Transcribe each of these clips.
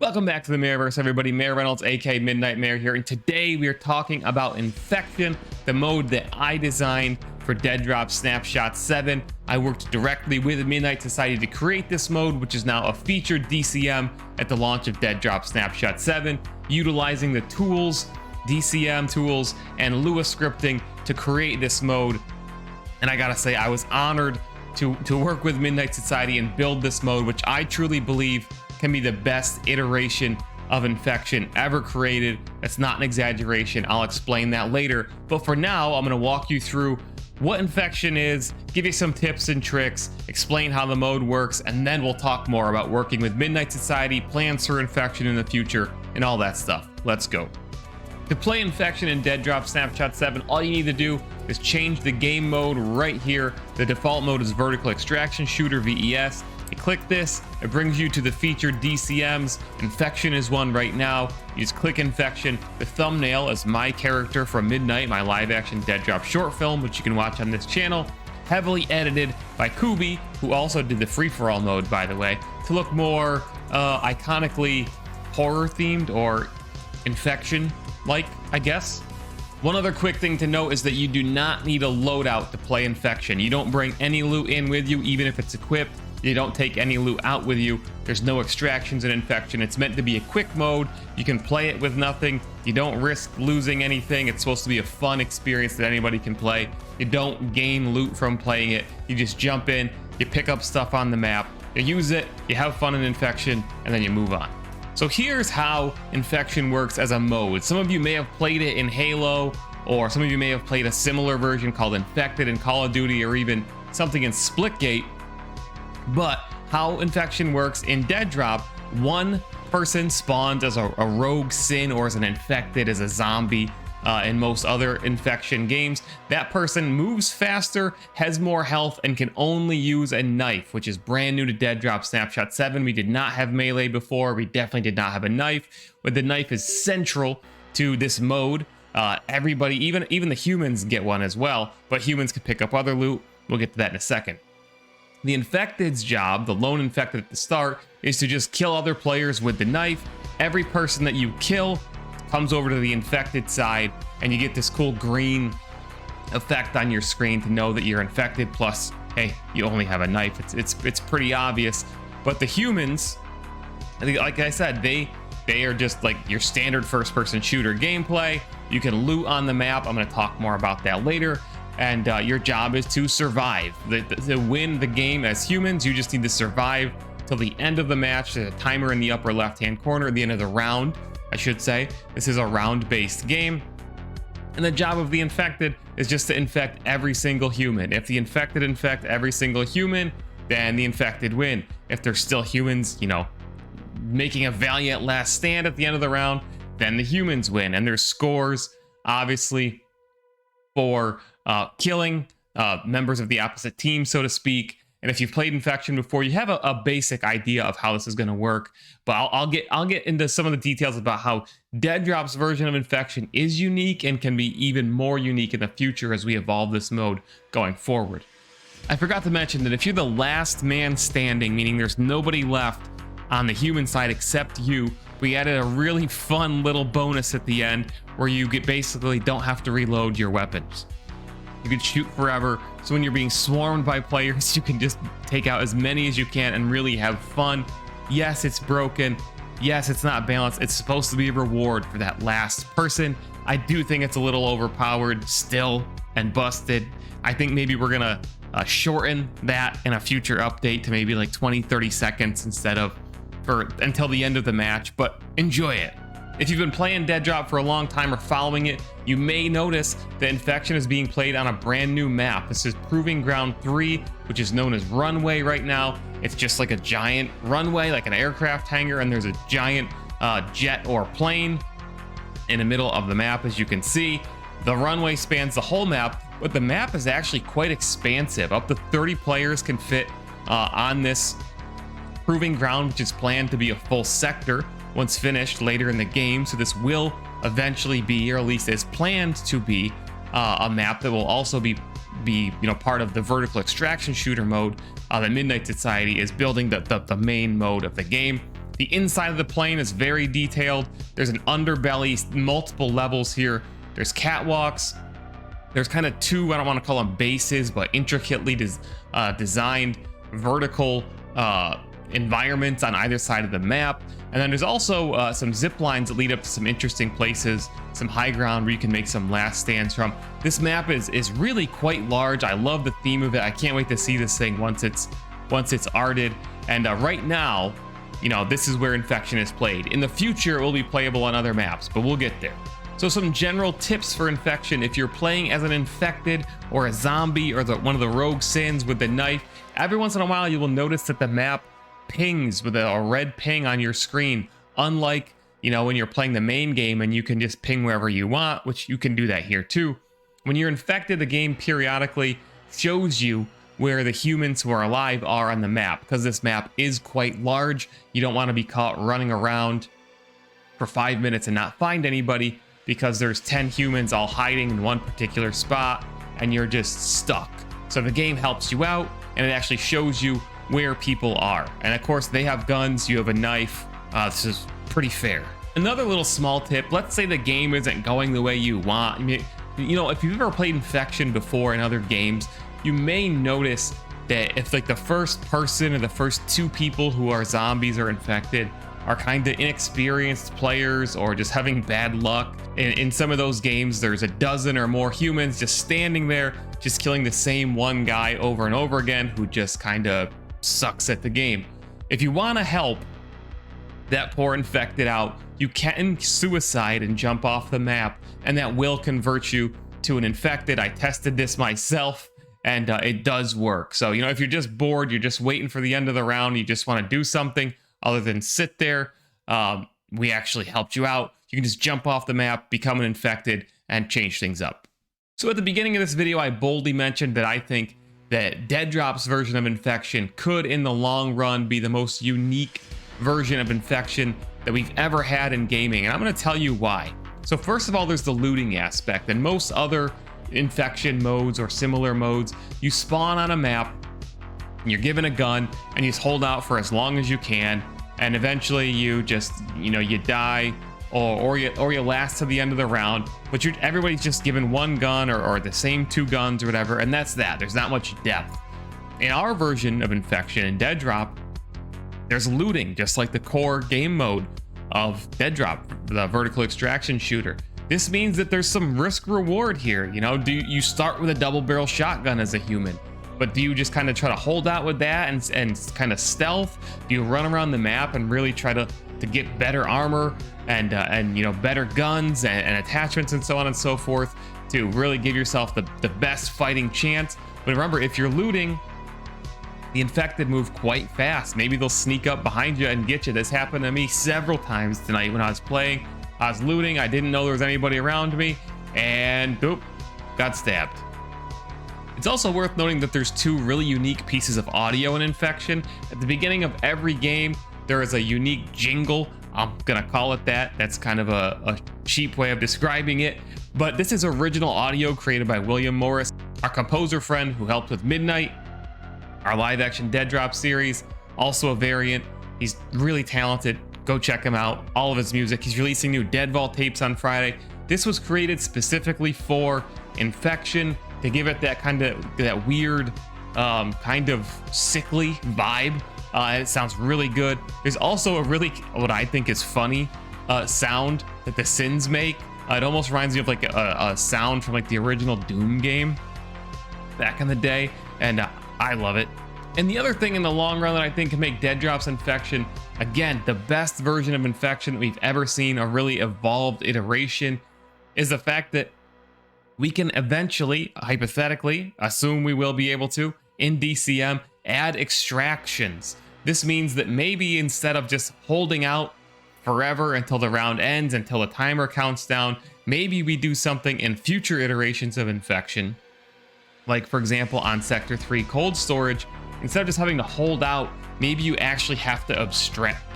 Welcome back to the Mayorverse, everybody. Mayor Reynolds, aka Midnight Mayor here, and today we are talking about Infection, the mode that I designed for DEADROP Snapshot VII. I worked directly with Midnight Society to create this mode, which is now a featured DCM at the launch of DEADROP Snapshot VII, utilizing the tools, DCM tools, and Lua scripting to create this mode. And I gotta say, I was honored to work with Midnight Society and build this mode, which I truly believe can be the best iteration of Infection ever created. That's not an exaggeration. I'll explain that later. But for now, I'm going to walk you through what Infection is, give you some tips and tricks, explain how the mode works, and then we'll talk more about working with Midnight Society, plans for Infection in the future, and all that stuff. Let's go. To play Infection in DEADROP Snapshot VII, all you need to do is change the game mode right here. The default mode is Vertical Extraction Shooter VES. You click this, it brings you to the featured DCMs. Infection is one right now. You just click Infection. The thumbnail is my character from Midnight, my live action DEADROP short film, which you can watch on this channel. Heavily edited by Kubi, who also did the free-for-all mode, by the way, to look more iconically horror themed or Infection-like, I guess. One other quick thing to note is that you do not need a loadout to play Infection. You don't bring any loot in with you, even if it's equipped. You don't take any loot out with you. There's no extractions in Infection. It's meant to be a quick mode. You can play it with nothing. You don't risk losing anything. It's supposed to be a fun experience that anybody can play. You don't gain loot from playing it. You just jump in, you pick up stuff on the map, you use it, you have fun in Infection, and then you move on. So here's how Infection works as a mode. Some of you may have played it in Halo, or some of you may have played a similar version called Infected in Call of Duty, or even something in Splitgate. But how Infection works in DEADROP, one person spawns as a rogue Sin or as an infected, as a zombie in most other Infection games. That person moves faster, has more health, and can only use a knife, which is brand new to DEADROP Snapshot VII. We did not have melee before. We definitely did not have a knife, but the knife is central to this mode. Everybody, even the humans get one as well, but humans can pick up other loot. We'll get to that in a second. The Infected's job, the lone infected at the start, is to just kill other players with the knife. Every person that you kill comes over to the infected side, and you get this cool green effect on your screen to know that you're infected. Plus, hey, you only have a knife. It's pretty obvious. But the humans, like I said, they are just like your standard first-person shooter gameplay. You can loot on the map. I'm going to talk more about that later. And your job is to survive. To win the game as humans, you just need to survive till the end of the match. There's a timer in the upper left-hand corner at the end of the round, I should say. This is a round-based game. And the job of the Infected is just to infect every single human. If the Infected infect every single human, then the Infected win. If there's still humans, you know, making a valiant last stand at the end of the round, then the humans win. And there's scores, obviously, for killing members of the opposite team, so to speak. And if you've played Infection before, you have a basic idea of how this is going to work. But I'll get into some of the details about how DEADROP's version of Infection is unique and can be even more unique in the future as we evolve this mode going forward. I forgot to mention that if you're the last man standing, meaning there's nobody left on the human side except you, we added a really fun little bonus at the end where you basically don't have to reload your weapons. You can shoot forever, so when you're being swarmed by players, you can just take out as many as you can and really have fun. Yes, it's broken. Yes, it's not balanced. It's supposed to be a reward for that last person. I do think it's a little overpowered still and busted. I think maybe we're gonna shorten that in a future update to maybe like 20-30 seconds instead of until the end of the match, but enjoy it. If you've been playing DEADROP for a long time or following it, you may notice that Infection is being played on a brand new map. This is Proving Ground 3, which is known as Runway right now. It's just like a giant runway, like an aircraft hangar, and there's a giant jet or plane in the middle of the map, as you can see. The runway spans the whole map, but the map is actually quite expansive. Up to 30 players can fit on this Proving Ground, which is planned to be a full sector once finished later in the game. So this will eventually be, or at least is planned to be, a map that will also be part of the vertical extraction shooter mode that Midnight Society is building, the main mode of the game. The inside of the plane is very detailed. There's an underbelly, multiple levels here. There's catwalks. There's kind of two, I don't want to call them bases, but intricately designed vertical environments on either side of the map. And then there's also some zip lines that lead up to some interesting places, some high ground where you can make some last stands from. This map is really quite large. I love the theme of it. I can't wait to see this thing once it's arted. And right now, you know, this is where Infection is played. In the future, it will be playable on other maps, but we'll get there. So some general tips for Infection. If you're playing as an infected or a zombie or one of the rogue sins with the knife, every once in a while you will notice that the map pings with a red ping on your screen, unlike, you know, when you're playing the main game and you can just ping wherever you want, which you can do that here too. When you're infected, the game periodically shows you where the humans who are alive are on the map. Because this map is quite large, you don't want to be caught running around for 5 minutes and not find anybody, because there's 10 humans all hiding in one particular spot and you're just stuck. So the game helps you out and it actually shows you where people are. And of course they have guns, you have a knife. This is pretty fair. Another little small tip, let's say the game isn't going the way you want. I mean, you know, if you've ever played Infection before in other games, you may notice that if like the first person or the first two people who are zombies or infected are kind of inexperienced players or just having bad luck. In some of those games, there's a dozen or more humans just standing there, just killing the same one guy over and over again who just kind of sucks at the game. If you want to help that poor infected out, you can suicide and jump off the map, and that will convert you to an infected. I tested this myself and it does work. So, you know, if you're just bored, you're just waiting for the end of the round, you just want to do something other than sit there, we actually helped you out. You can just jump off the map, become an infected, and change things up. So at the beginning of this video, I boldly mentioned that I think that DEADROP's version of Infection could, in the long run, be the most unique version of Infection that we've ever had in gaming, and I'm going to tell you why. So first of all, there's the looting aspect. In most other Infection modes or similar modes, you spawn on a map, and you're given a gun, and you just hold out for as long as you can, and eventually you just, you know, you die, or you last to the end of the round, but everybody's just given one gun or the same two guns or whatever, and that's that. There's not much depth. In our version of Infection in DEADROP, there's looting, just like the core game mode of DEADROP, the vertical extraction shooter. This means that there's some risk reward here. You know, do you start with a double barrel shotgun as a human? But do you just kind of try to hold out with that and kind of stealth? Do you run around the map and really try to get better armor and you know, better guns and attachments and so on and so forth to really give yourself the best fighting chance? But remember, if you're looting, the infected move quite fast. Maybe they'll sneak up behind you and get you. This happened to me several times tonight when I was playing. I was looting, I didn't know there was anybody around me, and boop, got stabbed. It's also worth noting that there's two really unique pieces of audio in Infection. At the beginning of every game, there is a unique jingle. I'm gonna call it that. That's kind of a cheap way of describing it. But this is original audio created by William Morris, our composer friend who helped with Midnight, our live action DEADROP series, also a variant. He's really talented. Go check him out. All of his music. He's releasing new Deadvault tapes on Friday. This was created specifically for Infection, to give it that kind of that weird kind of sickly vibe. It sounds really good. There's also a really, what I think is funny sound that the Sins make. It almost reminds me of like a sound from like the original Doom game back in the day, and I love it. And the other thing in the long run that I think can make DEADROP's Infection, again, the best version of Infection that we've ever seen, a really evolved iteration, is the fact that we can eventually, hypothetically, assume we will be able to, in DCM, add extractions. This means that maybe instead of just holding out forever until the round ends, until the timer counts down, maybe we do something in future iterations of Infection. Like, for example, on Sector 3 Cold Storage, instead of just having to hold out, maybe you actually have to extract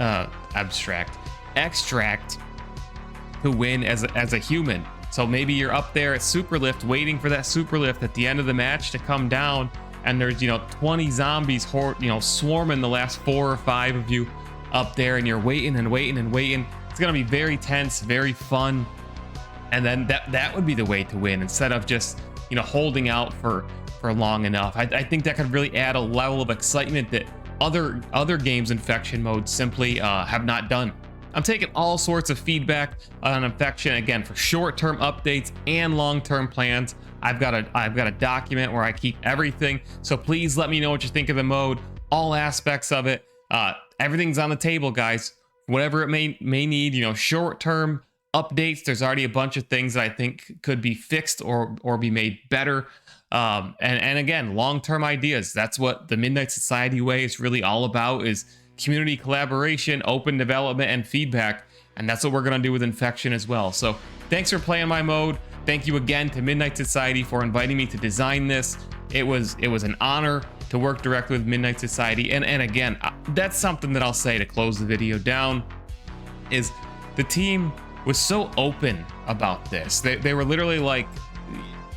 to win as a human. So maybe you're up there at Superlift waiting for that Superlift at the end of the match to come down, and there's, you know, 20 zombies, you know, swarming the last 4 or 5 of you up there and you're waiting and waiting and waiting. It's gonna be very tense, very fun. And then that would be the way to win, instead of just, you know, holding out for long enough. I think that could really add a level of excitement that other games Infection mode simply have not done. I'm taking all sorts of feedback on Infection, again, for short-term updates and long-term plans. I've got a document where I keep everything, so please let me know what you think of the mode, all aspects of it. Everything's on the table, guys. Whatever it may need, you know, short-term updates. There's already a bunch of things that I think could be fixed or be made better. And again, long-term ideas. That's what the Midnight Society way is really all about, is community collaboration, open development, and feedback. And that's what we're going to do with Infection as well. So thanks for playing my mode. Thank you again to Midnight Society for inviting me to design this. It was an honor to work directly with Midnight Society. And again, that's something that I'll say to close the video down, is the team was so open about this. They were literally like,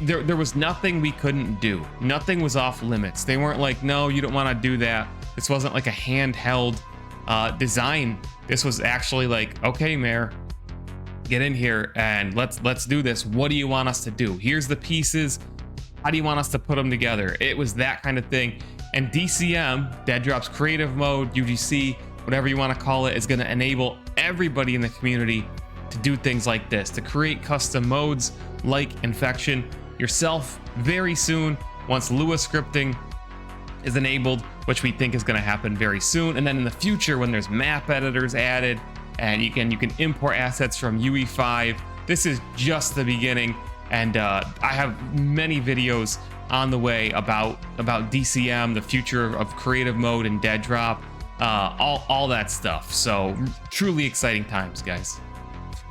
there was nothing we couldn't do. Nothing was off limits. They weren't like, no, you don't want to do that. This wasn't like a handheld design. This was actually like, okay, Mayor, get in here and let's do this. What do you want us to do? Here's the pieces. How do you want us to put them together? It was that kind of thing. And DCM, DeadDrop's creative mode, UGC, whatever you want to call it, is going to enable everybody in the community to do things like this, to create custom modes like Infection yourself very soon, once Lua scripting is enabled, which we think is going to happen very soon. And then in the future, when there's map editors added and you can import assets from UE5, this is just the beginning. And I have many videos on the way about DCM, the future of creative mode and DeadDrop, all that stuff. So truly exciting times, guys.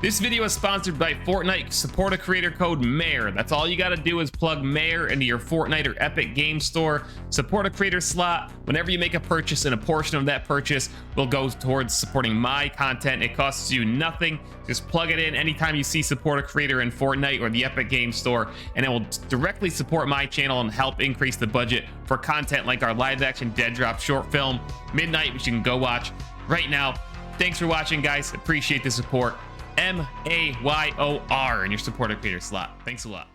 This video is sponsored by Fortnite. Support a creator code MAYOR. That's all you got to do is plug MAYOR into your Fortnite or Epic Game Store. Support a creator slot. Whenever you make a purchase, and a portion of that purchase will go towards supporting my content. It costs you nothing. Just plug it in anytime you see support a creator in Fortnite or the Epic Game Store, and it will directly support my channel and help increase the budget for content like our live action DeadDrop short film, Midnight, which you can go watch right now. Thanks for watching, guys. Appreciate the support. MAYOR in your support a creator slot. Thanks a lot.